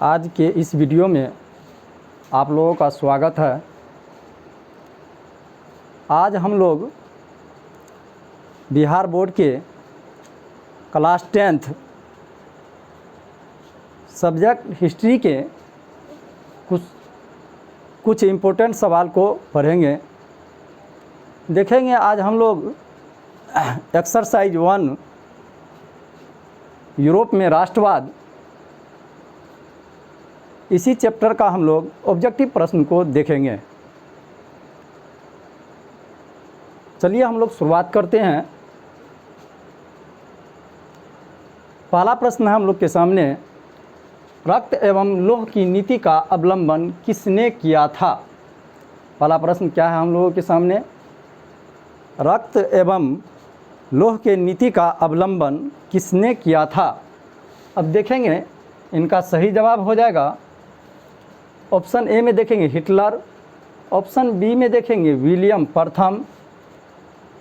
आज के इस वीडियो में आप लोगों का स्वागत है। आज हम लोग बिहार बोर्ड के क्लास 10th सब्जेक्ट हिस्ट्री के कुछ इम्पोर्टेंट सवाल को पढ़ेंगे, देखेंगे। आज हम लोग एक्सरसाइज 1 यूरोप में राष्ट्रवाद, इसी चैप्टर का हम लोग ऑब्जेक्टिव प्रश्न को देखेंगे। चलिए हम लोग शुरुआत करते हैं। पहला प्रश्न है हम लोग के सामने, रक्त एवं लौह की नीति का अवलंबन किसने किया था? पहला प्रश्न क्या है हम लोगों के सामने? रक्त एवं लौह के नीति का अवलंबन किसने किया था? अब देखेंगे इनका सही जवाब हो जाएगा, ऑप्शन ए में देखेंगे हिटलर, ऑप्शन बी में देखेंगे विलियम प्रथम,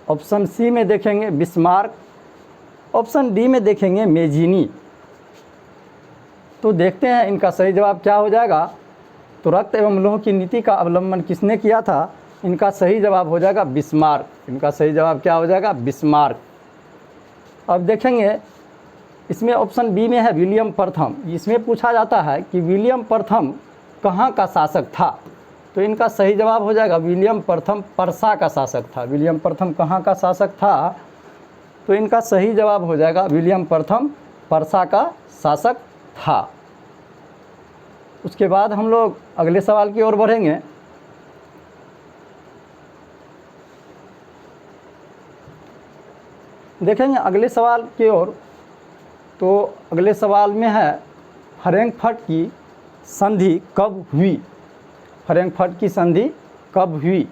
ऑप्शन सी में देखेंगे बिस्मार्क, ऑप्शन डी में देखेंगे मेजीनी। तो देखते हैं इनका सही जवाब क्या हो जाएगा। तो रक्त एवं लौह की नीति का अवलंबन किसने किया था? इनका सही जवाब हो जाएगा बिस्मार्क। इनका सही जवाब क्या हो जाएगा? बिस्मार्क। अब देखेंगे इसमें ऑप्शन बी में है विलियम प्रथम। इसमें पूछा जाता है कि विलियम प्रथम कहाँ का शासक था, तो इनका सही जवाब हो जाएगा विलियम प्रथम पर्सा का शासक था। विलियम प्रथम कहाँ का शासक था, तो इनका सही जवाब हो जाएगा विलियम प्रथम पर्सा का शासक था। उसके बाद हम लोग अगले सवाल की ओर बढ़ेंगे। देखेंगे अगले सवाल की ओर। तो अगले सवाल में है फ्रैंकफर्ट की संधि कब हुई? फ्रैंकफर्ट की संधि कब हुई?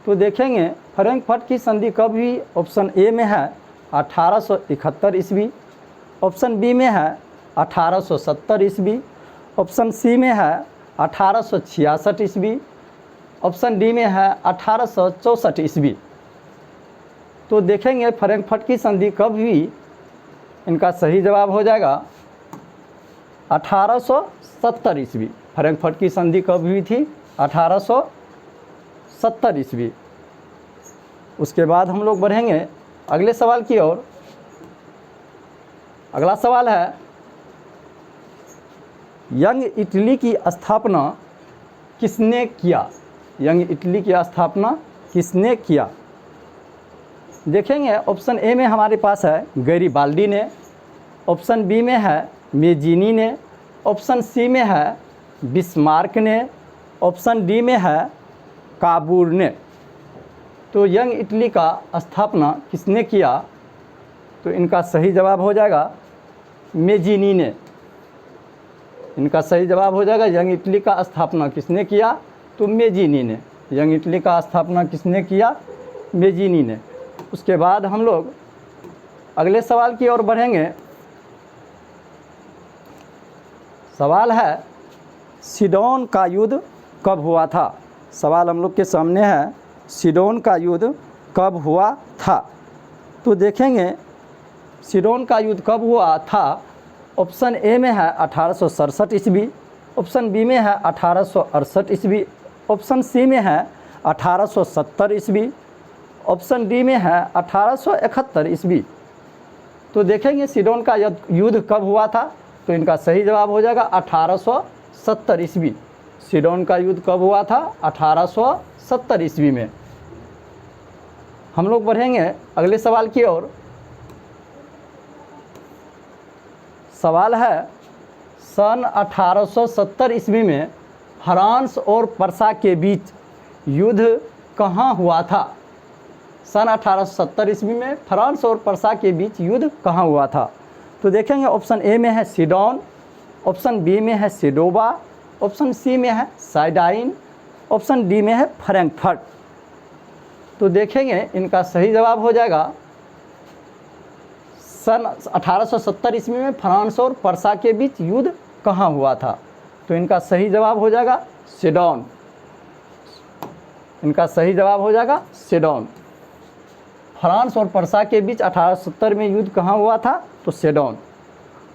तो देखेंगे फ्रैंकफर्ट की संधि कब हुई। ऑप्शन ए में है 1871 ईस्वी, ऑप्शन बी में है 1870 ईस्वी, ऑप्शन सी में है 1866 ईस्वी, ऑप्शन डी में है 1864 ईस्वी। तो देखेंगे फ्रैंकफर्ट की संधि कब हुई। इनका सही जवाब हो जाएगा 1870 ईस्वी। फ्रैंकफर्ट की संधि कब हुई थी? 1870 ईस्वी। उसके बाद हम लोग बढ़ेंगे अगले सवाल की ओर। अगला सवाल है, यंग इटली की स्थापना किसने किया? यंग इटली की स्थापना किसने किया? देखेंगे ऑप्शन ए में हमारे पास है गैरीबाल्डी ने, ऑप्शन बी में है मेजीनी ने, ऑप्शन सी में है बिस्मार्क ने, ऑप्शन डी में है काबूर ने। तो यंग इटली का स्थापना किसने किया? तो इनका सही जवाब हो जाएगा मेजीनी ने। इनका सही जवाब हो जाएगा यंग इटली का स्थापना किसने किया? तो मेजीनी ने। यंग इटली का स्थापना किसने किया? मेजीनी ने। उसके बाद हम लोग अगले सवाल की ओर बढ़ेंगे। सवाल है, सिडोन का युद्ध कब हुआ था? सवाल हम लोग के सामने है, सिडोन का युद्ध कब हुआ था? तो देखेंगे सिडोन का युद्ध कब हुआ था। ऑप्शन ए में है 1867 ईस्वी, ऑप्शन बी में है 1868 ईस्वी, ऑप्शन सी में है 1870 ईस्वी, ऑप्शन डी में है 1871 ईस्वी। तो देखेंगे सिडोन का युद्ध कब हुआ था, तो इनका सही जवाब हो जाएगा 1870 ईस्वी। सिडोन का युद्ध कब हुआ था? 1870 ईस्वी में। हम लोग बढ़ेंगे अगले सवाल की ओर। सवाल है, सन 1870 ईस्वी में फ्रांस और पर्सा के बीच युद्ध कहाँ हुआ था? सन 1870 ईस्वी में फ्रांस और पर्सा के बीच युद्ध कहाँ हुआ था? तो देखेंगे ऑप्शन ए में है सिडोन, ऑप्शन बी में है सेडोवा, ऑप्शन सी में है साइडाइन, ऑप्शन डी में है फ्रैंकफर्ट। तो देखेंगे इनका सही जवाब हो जाएगा सन 1870 ईस्वी में फ्रांस और पर्सा के बीच युद्ध कहाँ हुआ था? तो इनका सही जवाब हो जाएगा सिडोन। इनका सही जवाब हो जाएगा सिडोन। फ्रांस और पर्सा के बीच 1870 में युद्ध कहाँ हुआ था? तो सेडोन।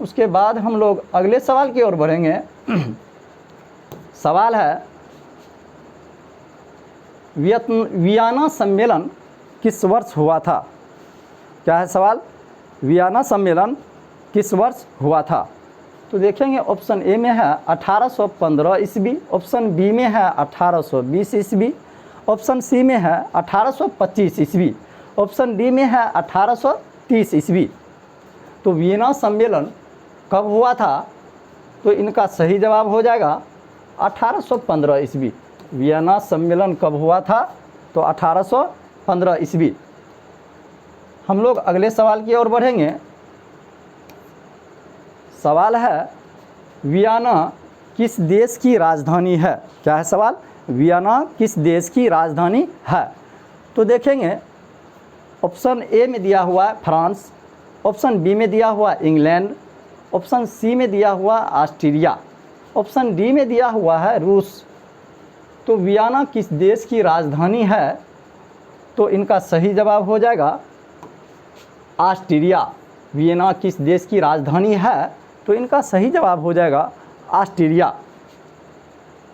उसके बाद हम लोग अगले सवाल की ओर बढ़ेंगे। सवाल है वियना सम्मेलन किस वर्ष हुआ था? क्या है सवाल? वियना सम्मेलन किस वर्ष हुआ था? तो देखेंगे ऑप्शन ए में है 1815 ईस्वी, ऑप्शन बी में है 1820 ईस्वी, ऑप्शन सी में है 1825 ईस्वी, ऑप्शन डी में है 1830 ईस्वी। तो वियना सम्मेलन कब हुआ था? तो इनका सही जवाब हो जाएगा 1815 ईस्वी। वियना सम्मेलन कब हुआ था? तो 1815 ईस्वी। हम लोग अगले सवाल की ओर बढ़ेंगे। सवाल है वियना किस देश की राजधानी है? क्या है सवाल? वियना किस देश की राजधानी है? तो देखेंगे ऑप्शन ए में दिया हुआ है फ्रांस, ऑप्शन बी में दिया हुआ इंग्लैंड, ऑप्शन सी में दिया हुआ ऑस्ट्रिया, ऑप्शन डी में दिया हुआ है रूस। तो वियना किस देश की राजधानी है? तो इनका सही जवाब हो जाएगा ऑस्ट्रिया। वियना किस देश की राजधानी है? तो इनका सही जवाब हो जाएगा ऑस्ट्रिया।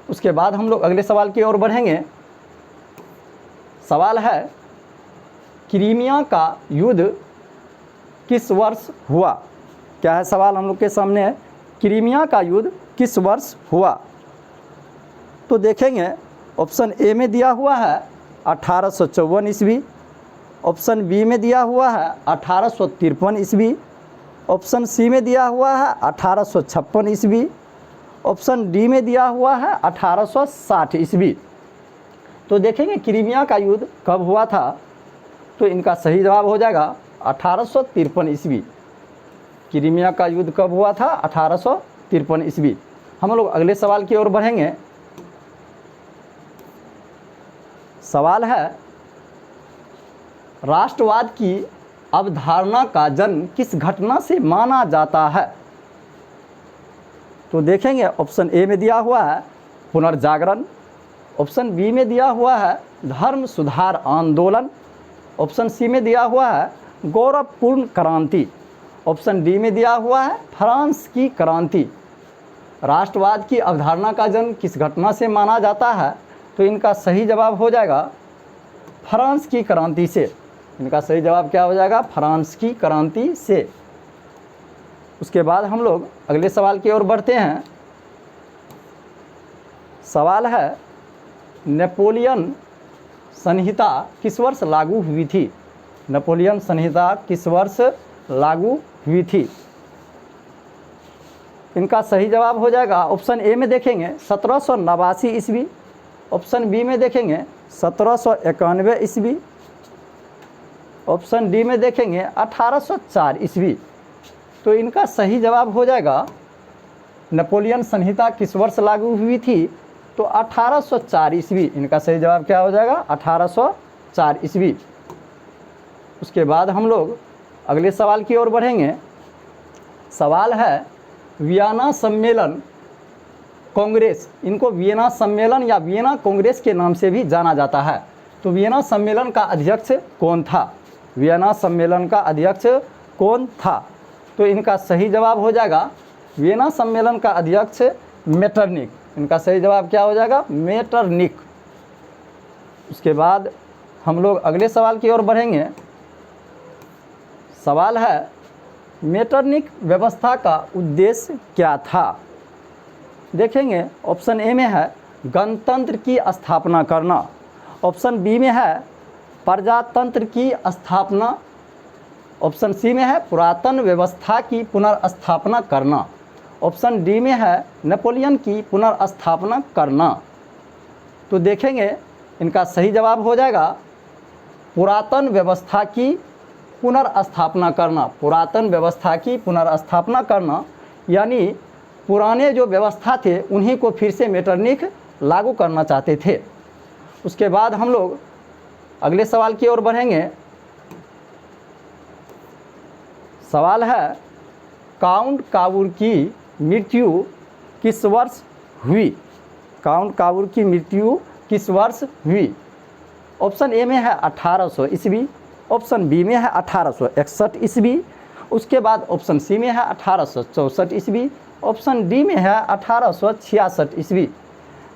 उसके बाद हम लोग अगले सवाल की ओर बढ़ेंगे। सवाल है क्रीमिया का युद्ध किस वर्ष हुआ? क्या है सवाल हम लोग के सामने है? क्रीमिया का युद्ध किस वर्ष हुआ? तो देखेंगे ऑप्शन ए में दिया हुआ है 1854 ईस्वी, ऑप्शन बी में दिया हुआ है 1853 ईस्वी, ऑप्शन सी में दिया हुआ है 1856 ईस्वी, ऑप्शन डी में दिया हुआ है 1860 ईस्वी। तो देखेंगे क्रीमिया का युद्ध कब हुआ था? तो इनका सही जवाब हो जाएगा 1853 ईस्वी। क्रीमिया का युद्ध कब हुआ था? 1853 ईस्वी। हम लोग अगले सवाल की ओर बढ़ेंगे। सवाल है राष्ट्रवाद की अवधारणा का जन्म किस घटना से माना जाता है? तो देखेंगे ऑप्शन ए में दिया हुआ है पुनर्जागरण, ऑप्शन बी में दिया हुआ है धर्म सुधार आंदोलन, ऑप्शन सी में दिया हुआ है गौरवपूर्ण क्रांति, ऑप्शन डी में दिया हुआ है फ्रांस की क्रांति। राष्ट्रवाद की अवधारणा का जन्म किस घटना से माना जाता है? तो इनका सही जवाब हो जाएगा फ्रांस की क्रांति से। इनका सही जवाब क्या हो जाएगा? फ्रांस की क्रांति से। उसके बाद हम लोग अगले सवाल की ओर बढ़ते हैं। सवाल है नेपोलियन संहिता किस वर्ष लागू हुई थी? नेपोलियन संहिता किस वर्ष लागू हुई थी? इनका सही जवाब हो जाएगा ऑप्शन ए में देखेंगे 1789 ईस्वी, ऑप्शन बी में देखेंगे 1791 ईस्वी, ऑप्शन डी में देखेंगे 1804 ईस्वी। तो इनका सही जवाब हो जाएगा नेपोलियन संहिता किस वर्ष लागू हुई थी? तो 1804 ईस्वी। इनका सही जवाब क्या हो जाएगा? 1804 ईस्वी। उसके बाद हम लोग अगले सवाल की ओर बढ़ेंगे। सवाल है वियना सम्मेलन कांग्रेस, इनको वियना सम्मेलन या वियना कांग्रेस के नाम से भी जाना जाता है। तो वियना सम्मेलन का अध्यक्ष कौन था? वियना सम्मेलन का अध्यक्ष कौन था? तो इनका सही जवाब हो जाएगा वियना सम्मेलन का अध्यक्ष मेटरनिक। इनका सही जवाब क्या हो जाएगा? मेटरनिक। उसके बाद हम लोग अगले सवाल की ओर बढ़ेंगे। सवाल है मेटरनिक व्यवस्था का उद्देश्य क्या था? देखेंगे ऑप्शन ए में है गणतंत्र की स्थापना करना, ऑप्शन बी में है प्रजातंत्र की स्थापना, ऑप्शन सी में है पुरातन व्यवस्था की पुनर्स्थापना करना, ऑप्शन डी में है नेपोलियन की पुनर्स्थापना करना। तो देखेंगे इनका सही जवाब हो जाएगा पुरातन व्यवस्था की पुनर्स्थापना करना। पुरातन व्यवस्था की पुनर्स्थापना करना यानी पुराने जो व्यवस्था थे उन्हीं को फिर से मेटरनिक लागू करना चाहते थे। उसके बाद हम लोग अगले सवाल की ओर बढ़ेंगे। सवाल है काउंट काबूर की मृत्यु किस वर्ष हुई? काउंट काबूर की मृत्यु किस वर्ष हुई? ऑप्शन ए में है 1800 ईस्वी, ऑप्शन बी में है 1861 ईस्वी, उसके बाद ऑप्शन सी में है 1864 ईस्वी, ऑप्शन डी में है 1866 ईस्वी।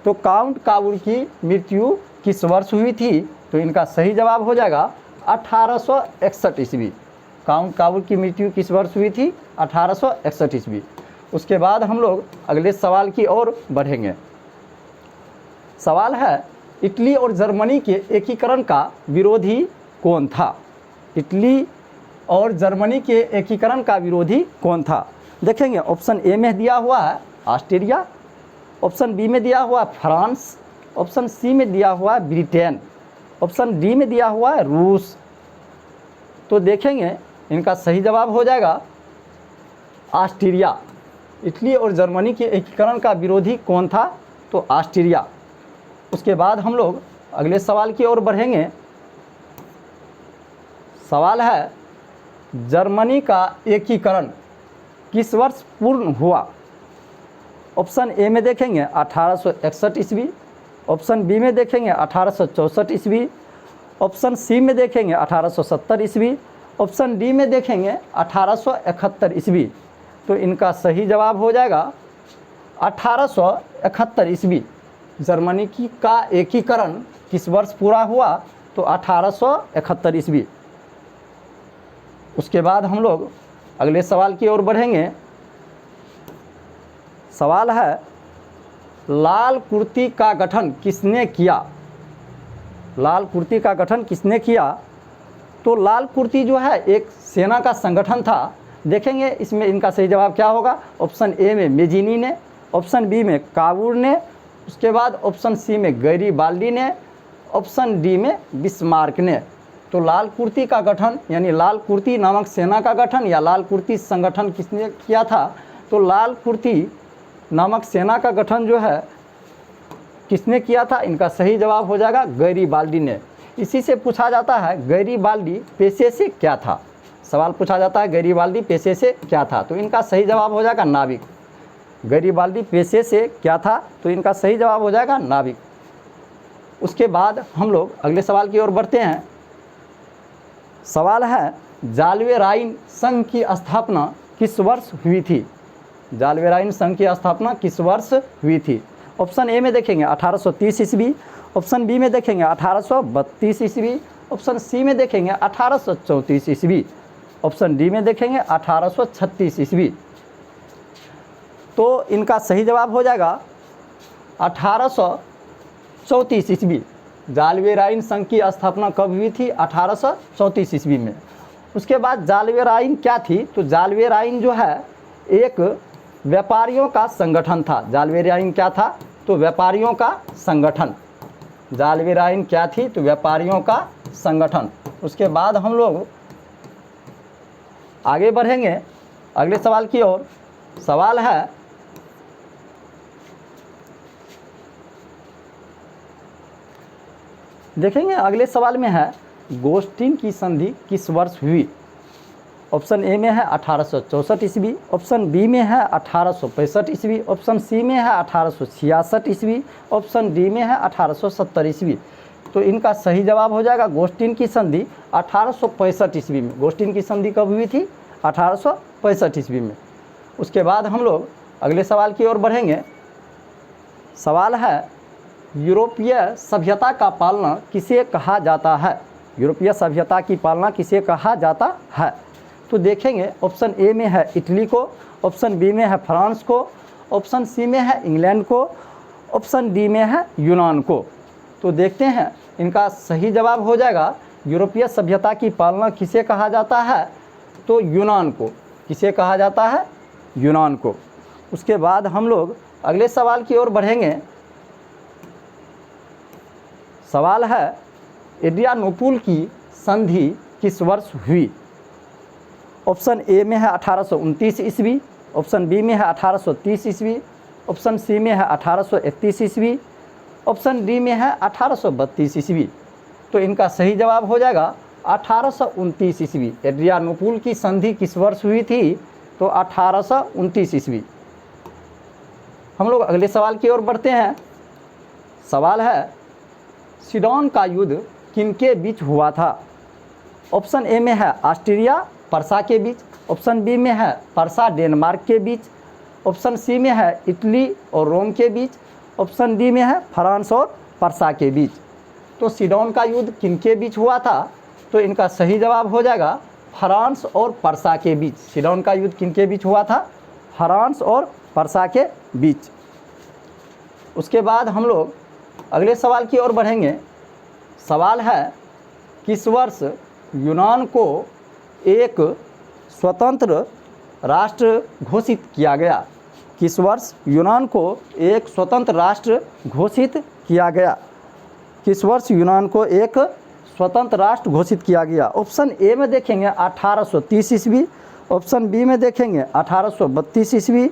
तो काउंट काबूल की मृत्यु किस वर्ष हुई थी? तो इनका सही जवाब हो जाएगा 1861 ईस्वी। काउंट काबूल की मृत्यु किस वर्ष हुई थी? 1861 ईस्वी। उसके बाद हम लोग अगले सवाल की ओर बढ़ेंगे। सवाल है, इटली और जर्मनी के एकीकरण का विरोधी कौन था? इटली और जर्मनी के एकीकरण का विरोधी कौन था? देखेंगे, ऑप्शन ए में दिया हुआ है ऑस्ट्रिया, ऑप्शन बी में दिया हुआ फ्रांस, ऑप्शन सी में दिया हुआ है ब्रिटेन, ऑप्शन डी में दिया हुआ है रूस। तो देखेंगे इनका सही जवाब हो जाएगा ऑस्ट्रिया। इटली और जर्मनी के एकीकरण का विरोधी कौन था? तो ऑस्ट्रिया। उसके बाद हम लोग अगले सवाल की ओर बढ़ेंगे। सवाल है, जर्मनी का एकीकरण किस वर्ष पूर्ण हुआ? ऑप्शन ए में देखेंगे 1861 ईस्वी, ऑप्शन बी में देखेंगे 1864 ईस्वी, ऑप्शन सी में देखेंगे 1870 ईस्वी, ऑप्शन डी में देखेंगे 1871 ईस्वी। तो इनका सही जवाब हो जाएगा 1871 ईस्वी। जर्मनी की का एकीकरण किस वर्ष पूरा हुआ? तो 1871 ईस्वी। उसके बाद हम लोग अगले सवाल की ओर बढ़ेंगे। सवाल है, लाल कुर्ती का गठन किसने किया? लाल कुर्ती का गठन किसने किया? तो लाल कुर्ती जो है एक सेना का संगठन था। देखेंगे इसमें इनका सही जवाब क्या होगा। ऑप्शन ए में मेजिनी ने, ऑप्शन बी में काबूर ने, उसके बाद ऑप्शन सी में गैरीबाल्डी ने, ऑप्शन डी में बिस्मार्क ने। तो लाल कुर्ती का गठन यानी लाल कुर्ती नामक सेना का गठन या लाल कुर्ती संगठन किसने किया था? तो लाल कुर्ती नामक सेना का गठन जो है किसने किया था? इनका सही जवाब हो जाएगा गैरीबाल्डी ने। इसी से पूछा जाता है गैरीबाल्डी पेशे से क्या था? सवाल पूछा जाता है गैरीबाल्डी पेशे से क्या था? तो इनका सही जवाब हो जाएगा नाविक। गैरीबाल्डी पेशे से क्या था? तो इनका सही जवाब हो जाएगा नाविक। उसके बाद हम लोग अगले सवाल की ओर बढ़ते हैं। सवाल है, जाल्वे राइन संघ की स्थापना किस वर्ष हुई थी? जाल्वे राइन संघ की स्थापना किस वर्ष हुई थी? ऑप्शन ए में देखेंगे 1830 ईस्वी, ऑप्शन बी में देखेंगे 1832 ईस्वी, ऑप्शन सी में देखेंगे 1834 ईस्वी, ऑप्शन डी में देखेंगे 1836 ईस्वी। तो इनका सही जवाब हो जाएगा 1834 ईस्वी। जाल्वे राइन संघ की स्थापना कब हुई थी? 1834 ईस्वी में। उसके बाद जाल्वे राइन क्या थी? तो जाल्वे राइन जो है एक व्यापारियों का संगठन था। जाल्वे राइन क्या था? तो व्यापारियों का संगठन। जाल्वे राइन क्या थी? तो व्यापारियों का संगठन। उसके बाद हम लोग आगे बढ़ेंगे अगले सवाल की ओर। सवाल है, देखेंगे अगले सवाल में है, गोस्टिन की संधि किस वर्ष हुई? ऑप्शन ए में है 1864 ईस्वी, ऑप्शन बी में है 1865 ईस्वी, ऑप्शन सी में है 1866 ईस्वी, ऑप्शन डी में है 1870 ईस्वी। तो इनका सही जवाब हो जाएगा गोस्टिन की संधि 1865 ईस्वी में। गोस्टिन की संधि कब हुई थी? 1865 ईस्वी में। उसके बाद हम लोग अगले सवाल की ओर बढ़ेंगे। सवाल है, यूरोपीय सभ्यता का पालना किसे कहा जाता है? यूरोपीय सभ्यता की पालना किसे कहा जाता है? तो देखेंगे ऑप्शन ए में है इटली को, ऑप्शन बी में है फ्रांस को, ऑप्शन सी में है इंग्लैंड को, ऑप्शन डी में है यूनान को। तो देखते हैं इनका सही जवाब हो जाएगा यूरोपीय सभ्यता की पालना किसे कहा जाता है? तो यूनान को। किसे कहा जाता है? यूनान को। उसके बाद हम लोग अगले सवाल की ओर बढ़ेंगे। सवाल है, एड्रियानोपुल की संधि किस वर्ष हुई? ऑप्शन ए में है 1829 ईस्वी, ऑप्शन बी में है 1830 ईस्वी, ऑप्शन सी में है 1831 ईस्वी, ऑप्शन डी में है 1832 ईस्वी। तो इनका सही जवाब हो जाएगा 1829 ईस्वी। एड्रियानोपुल की संधि किस वर्ष हुई थी? तो 1829 ईस्वी। हम लोग अगले सवाल की ओर बढ़ते हैं। सवाल है, सिडॉन का युद्ध किनके बीच हुआ था? ऑप्शन ए में है ऑस्ट्रिया, पर्सा के बीच, ऑप्शन बी में है पर्सा डेनमार्क के बीच, ऑप्शन सी में है इटली और रोम के बीच, ऑप्शन डी में है फ्रांस और पर्सा के बीच। तो सीडोन का युद्ध किनके बीच हुआ था? तो इनका सही जवाब हो जाएगा फ्रांस और पर्सा के बीच। सीडोन का युद्ध किनके बीच हुआ था? फ्रांस और पर्सा के बीच। उसके बाद हम लोग अगले सवाल की ओर बढ़ेंगे। सवाल है, किस वर्ष यूनान को एक स्वतंत्र राष्ट्र घोषित किया गया? किस वर्ष यूनान को एक स्वतंत्र राष्ट्र घोषित किया गया? किस वर्ष यूनान को एक स्वतंत्र राष्ट्र घोषित किया गया? ऑप्शन ए में देखेंगे 1830 ईस्वी, ऑप्शन बी में देखेंगे 1832 ईस्वी,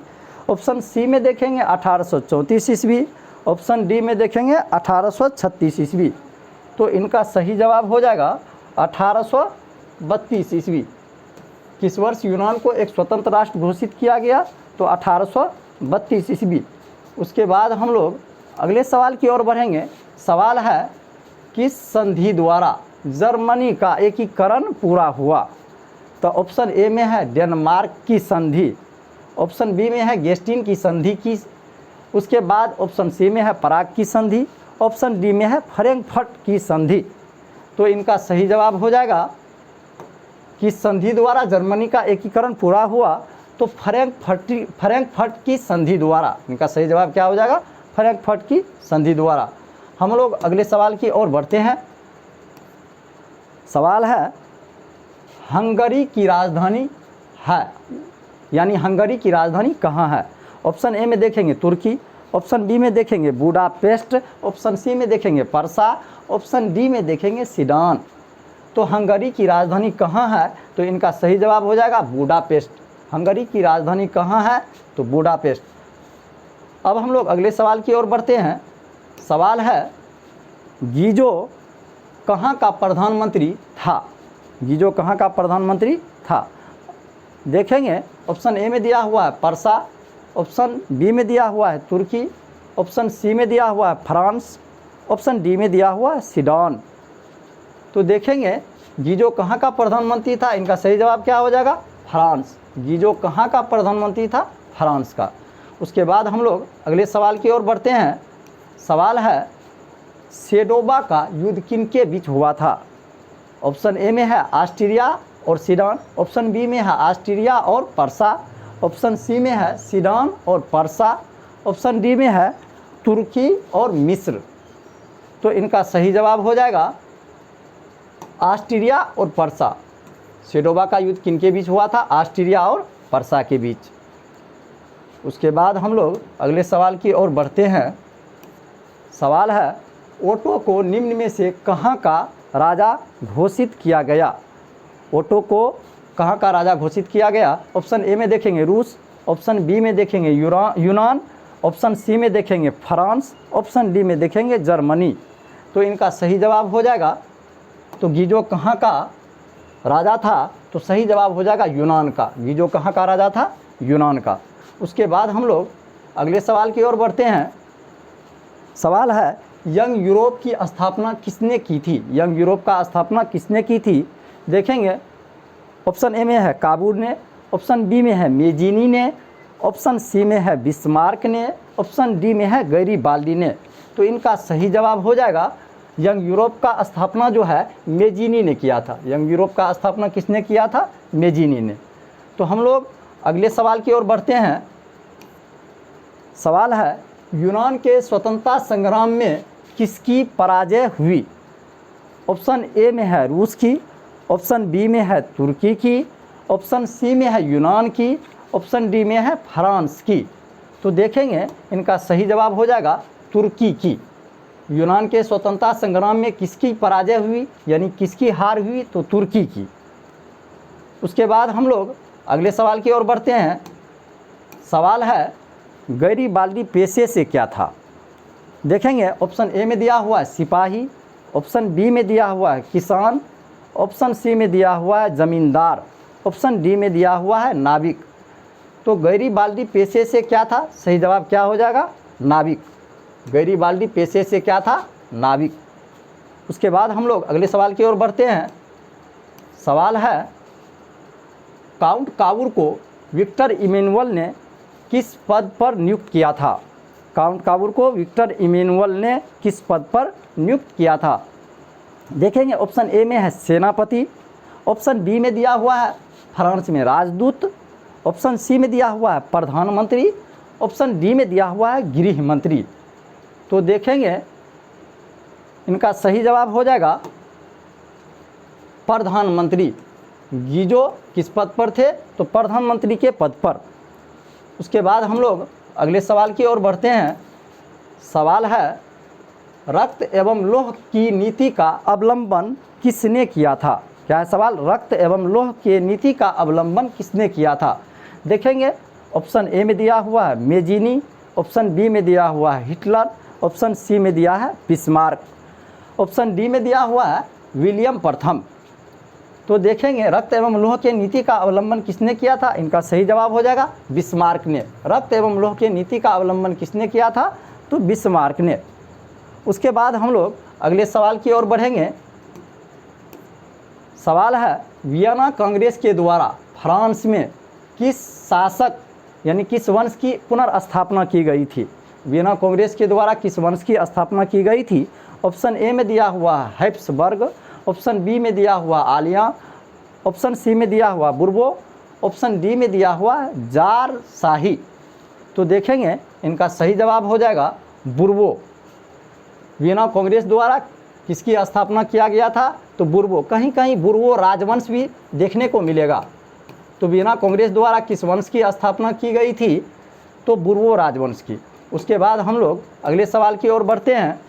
ऑप्शन सी में देखेंगे 1834 ईस्वी, ऑप्शन डी में देखेंगे 1836 ईस्वी। तो इनका सही जवाब हो जाएगा 1832 ईस्वी। किस वर्ष यूनान को एक स्वतंत्र राष्ट्र घोषित किया गया? तो 1832 ईस्वी। उसके बाद हम लोग अगले सवाल की ओर बढ़ेंगे। सवाल है, किस संधि द्वारा जर्मनी का एकीकरण पूरा हुआ? तो ऑप्शन ए में है डेनमार्क की संधि, ऑप्शन बी में है गेस्टिन की संधि की, उसके बाद ऑप्शन सी में है पराग की संधि, ऑप्शन डी में है फ्रैंकफर्ट की संधि। तो इनका सही जवाब हो जाएगा किस संधि द्वारा जर्मनी का एकीकरण पूरा हुआ? तो फ्रैंकफर्ट की संधि द्वारा। इनका सही जवाब क्या हो जाएगा? फ्रैंकफर्ट की संधि द्वारा। हम लोग अगले सवाल की ओर बढ़ते हैं। सवाल है, हंगरी की राजधानी है, यानी हंगरी की राजधानी कहाँ है? ऑप्शन ए में देखेंगे तुर्की, ऑप्शन बी में देखेंगे बुडापेस्ट, ऑप्शन सी में देखेंगे पर्सा, ऑप्शन डी में देखेंगे सीडन। तो हंगरी की राजधानी कहाँ है? तो इनका सही जवाब हो जाएगा बुडापेस्ट। हंगरी की राजधानी कहाँ है? तो बुडापेस्ट। अब हम लोग अगले सवाल की ओर बढ़ते हैं। सवाल है, गीजो कहाँ का प्रधानमंत्री था? गीजो कहाँ का प्रधानमंत्री था? देखेंगे ऑप्शन ए में दिया हुआ है पर्सा, ऑप्शन बी में दिया हुआ है तुर्की, ऑप्शन सी में दिया हुआ है फ्रांस, ऑप्शन डी में दिया हुआ है सीडन। तो देखेंगे गीजो कहाँ का प्रधानमंत्री था? इनका सही जवाब क्या हो जाएगा? फ्रांस। गीजो कहाँ का प्रधानमंत्री था? फ्रांस का। उसके बाद हम लोग अगले सवाल की ओर बढ़ते हैं। सवाल है, सेडोबा का युद्ध किनके बीच हुआ था? ऑप्शन ए में है ऑस्ट्रिया और सीडन, ऑप्शन बी में है ऑस्ट्रिया और पर्सा, ऑप्शन सी में है सीडन और पर्सा, ऑप्शन डी में है तुर्की और मिस्र। तो इनका सही जवाब हो जाएगा ऑस्ट्रिया और पर्सा। सेडोबा का युद्ध किनके बीच हुआ था? ऑस्ट्रिया और पर्सा के बीच। उसके बाद हम लोग अगले सवाल की ओर बढ़ते हैं। सवाल है, ओटो को निम्न में से कहाँ का राजा घोषित किया गया? ओटो को कहाँ का राजा घोषित किया गया? ऑप्शन ए में देखेंगे रूस, ऑप्शन बी में देखेंगे यूनान, ऑप्शन सी में देखेंगे फ्रांस, ऑप्शन डी में देखेंगे जर्मनी। तो इनका सही जवाब हो जाएगा, तो गीजो कहाँ का राजा था? तो सही जवाब हो जाएगा यूनान का। गीजो कहाँ का राजा था? यूनान का। उसके बाद हम लोग अगले सवाल की ओर बढ़ते हैं। सवाल है, यंग यूरोप की स्थापना किसने की थी? यंग यूरोप का स्थापना किसने की थी? देखेंगे ऑप्शन ए में है काबूल ने, ऑप्शन बी में है मेजीनी ने, ऑप्शन सी में है बिस्मार्क ने, ऑप्शन डी में है गैरीबाल्डी ने। तो इनका सही जवाब हो जाएगा, यंग यूरोप का स्थापना जो है मेजीनी ने किया था। यंग यूरोप का स्थापना किसने किया था? मेजीनी ने। तो हम लोग अगले सवाल की ओर बढ़ते हैं। सवाल है, यूनान के स्वतंत्रता संग्राम में किसकी पराजय हुई? ऑप्शन ए में है रूस की, ऑप्शन बी में है तुर्की की, ऑप्शन सी में है यूनान की, ऑप्शन डी में है फ्रांस की। तो देखेंगे इनका सही जवाब हो जाएगा तुर्की की। यूनान के स्वतंत्रता संग्राम में किसकी पराजय हुई, यानी किसकी हार हुई? तो तुर्की की। उसके बाद हम लोग अगले सवाल की ओर बढ़ते हैं। सवाल है, गैरीबाल्डी पेशे से क्या था? देखेंगे ऑप्शन ए में दिया हुआ है सिपाही, ऑप्शन बी में दिया हुआ है किसान, ऑप्शन सी में दिया हुआ है ज़मींदार, ऑप्शन डी में दिया हुआ है नाविक। तो गैरीबाल्डी पेशे से क्या था? सही जवाब क्या हो जाएगा? नाविक। गैरीबाल्डी पेशे से क्या था? नाविक। उसके बाद हम लोग अगले सवाल की ओर बढ़ते हैं। सवाल है, काउंट काबूर को विक्टर इमैनुअल ने किस पद पर नियुक्त किया था? काउंट काबूर को विक्टर इमैनुअल ने किस पद पर नियुक्त किया था? देखेंगे ऑप्शन ए में है सेनापति, ऑप्शन बी में दिया हुआ है फ्रांस में राजदूत, ऑप्शन सी में दिया हुआ है प्रधानमंत्री, ऑप्शन डी में दिया हुआ है गृह मंत्री। तो देखेंगे इनका सही जवाब हो जाएगा प्रधानमंत्री। गीजो किस पद पर थे? तो प्रधानमंत्री के पद पर। उसके बाद हम लोग अगले सवाल की ओर बढ़ते हैं। सवाल है रक्त एवं लौह की नीति का अवलंबन किसने किया था? क्या है सवाल? रक्त एवं लौह की नीति का अवलंबन किसने किया था? देखेंगे ऑप्शन ए में दिया हुआ है मेजीनी, ऑप्शन बी में दिया हुआ है हिटलर, ऑप्शन सी में दिया है बिस्मार्क, ऑप्शन डी में दिया हुआ है विलियम प्रथम। तो देखेंगे रक्त एवं लौह की नीति का अवलंबन किसने किया था? इनका सही जवाब हो जाएगा बिस्मार्क ने। रक्त एवं लौह की नीति का अवलंबन किसने किया था? तो बिस्मार्क ने। उसके बाद हम लोग अगले सवाल की ओर बढ़ेंगे। सवाल है वियना कांग्रेस के द्वारा फ्रांस में किस शासक यानी किस वंश की पुनर्स्थापना की गई थी? वियना कांग्रेस के द्वारा किस वंश की स्थापना की गई थी? ऑप्शन ए में दिया हुआ है हैब्सबर्ग, ऑप्शन बी में दिया हुआ आलिया, ऑप्शन सी में दिया हुआ बुर्बो, ऑप्शन डी में दिया हुआ जार शाही। तो देखेंगे इनका सही जवाब हो जाएगा बुर्बो। वियना कांग्रेस द्वारा किसकी स्थापना किया गया था? तो बुर्बो। कहीं कहीं बुर्बो राजवंश भी देखने को मिलेगा। तो वियना कांग्रेस द्वारा किस वंश की स्थापना की गई थी? तो बुर्बो राजवंश की। उसके बाद हम लोग अगले सवाल की ओर बढ़ते हैं।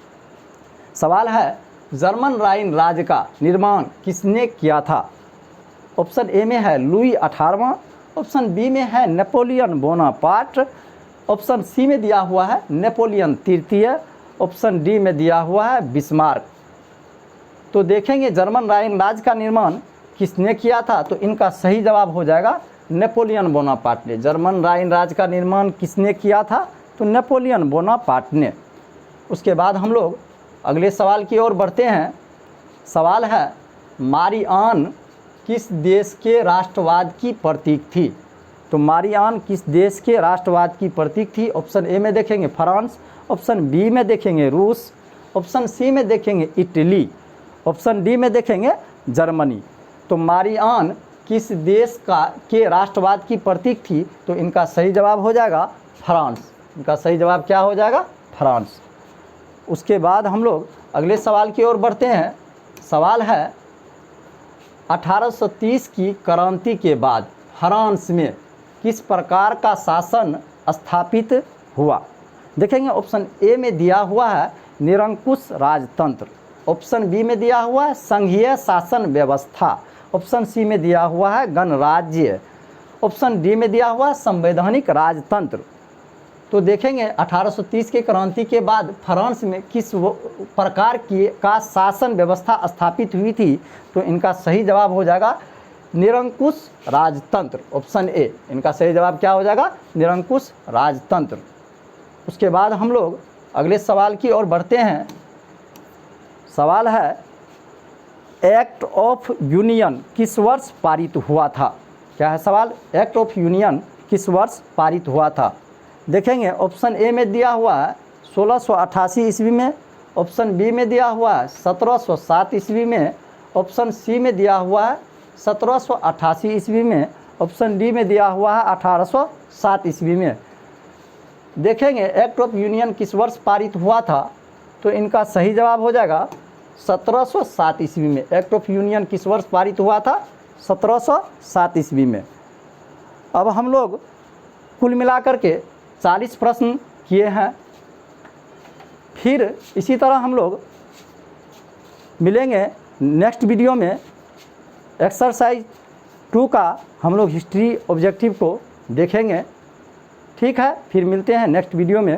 सवाल है जर्मन राइन राज्य का निर्माण किसने किया था? ऑप्शन ए में है लुई 18वां, ऑप्शन बी में है नेपोलियन बोनापार्ट, ऑप्शन सी में दिया हुआ है नेपोलियन तृतीय, ऑप्शन डी में दिया हुआ है बिस्मार्क। तो देखेंगे जर्मन राइन राज्य का निर्माण किसने किया था? तो इनका सही जवाब हो जाएगा नेपोलियन बोनापार्ट ने। जर्मन राइन राज्य का निर्माण किसने किया था? तो नेपोलियन बोनापार्ट ने। उसके बाद हम लोग अगले सवाल की ओर बढ़ते हैं। सवाल है मारी आन किस देश के राष्ट्रवाद की प्रतीक थी? तो मारी आन किस देश के राष्ट्रवाद की प्रतीक थी? ऑप्शन ए में देखेंगे फ्रांस, ऑप्शन बी में देखेंगे रूस, ऑप्शन सी में देखेंगे इटली, ऑप्शन डी में देखेंगे जर्मनी। तो मारी आन किस देश के राष्ट्रवाद की प्रतीक थी? तो इनका सही जवाब हो जाएगा फ्रांस। इनका सही जवाब क्या हो जाएगा? फ्रांस। उसके बाद हम लोग अगले सवाल की ओर बढ़ते हैं। सवाल है 1830 की क्रांति के बाद फ्रांस में किस प्रकार का शासन स्थापित हुआ? देखेंगे ऑप्शन ए में दिया हुआ है निरंकुश राजतंत्र, ऑप्शन बी में दिया हुआ है संघीय शासन व्यवस्था, ऑप्शन सी में दिया हुआ है गणराज्य, ऑप्शन डी में दिया हुआ है संवैधानिक राजतंत्र। तो देखेंगे 1830 के क्रांति के बाद फ्रांस में किस प्रकार का शासन व्यवस्था स्थापित हुई थी? तो इनका सही जवाब हो जाएगा निरंकुश राजतंत्र, ऑप्शन ए। इनका सही जवाब क्या हो जाएगा? निरंकुश राजतंत्र। उसके बाद हम लोग अगले सवाल की ओर बढ़ते हैं। सवाल है एक्ट ऑफ यूनियन किस वर्ष पारित हुआ था? क्या है सवाल? एक्ट ऑफ यूनियन किस वर्ष पारित हुआ था? देखेंगे ऑप्शन ए में दिया हुआ है 1688 ईस्वी में, ऑप्शन बी में दिया हुआ है 1707 ईस्वी में, ऑप्शन सी में दिया हुआ है 1788 ईस्वी में, ऑप्शन डी में दिया हुआ है 1807 ईस्वी में। देखेंगे एक्ट ऑफ यूनियन किस वर्ष पारित हुआ था? तो इनका सही जवाब हो जाएगा 1707 ईस्वी में। एक्ट ऑफ यूनियन किस वर्ष पारित हुआ था? 1707 ईस्वी में। अब हम लोग कुल मिलाकर के 40 प्रश्न किए हैं। फिर इसी तरह हम लोग मिलेंगे नेक्स्ट वीडियो में। एक्सरसाइज 2 का हम लोग हिस्ट्री ऑब्जेक्टिव को देखेंगे। ठीक है, फिर मिलते हैं नेक्स्ट वीडियो में।